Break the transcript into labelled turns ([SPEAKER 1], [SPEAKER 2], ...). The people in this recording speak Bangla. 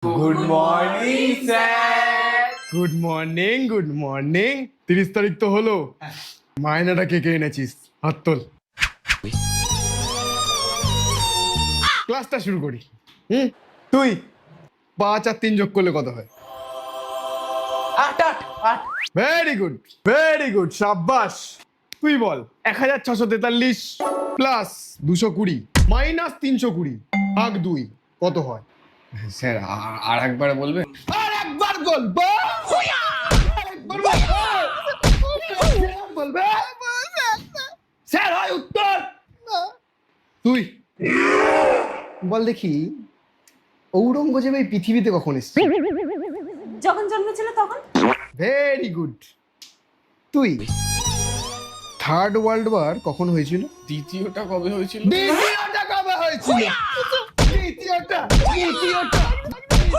[SPEAKER 1] Good morning sir.
[SPEAKER 2] Good morning 30 তারিখ তো হলো, মায়নাটা কে কে এনেছিস? হাত তোল। ক্লাসটা শুরু করি। তুই 5 আর 3 যোগ করলে কত হয়?
[SPEAKER 1] 8
[SPEAKER 2] ভেরি গুড, সাব্বাস। তুই বল 1643 প্লাস 220 মাইনাস 320 ভাগ 2 কত হয়?
[SPEAKER 1] স্যার আর একবার বলবেন?
[SPEAKER 2] আর একবার বলবো, বলবে স্যার হয় উত্তর। তুই বল দেখি, ঔরঙ্গজেব এই পৃথিবীতে কখন এসেছে?
[SPEAKER 3] যখন জন্মেছিল তখন।
[SPEAKER 2] Very good. তুই থার্ড ওয়ার্ল্ড ওয়ার কখন হয়েছিল?
[SPEAKER 1] দ্বিতীয়টা কবে হয়েছিল?
[SPEAKER 2] দ্বিতীয়টা কবে হয়েছিল? দ্বিতীয়টা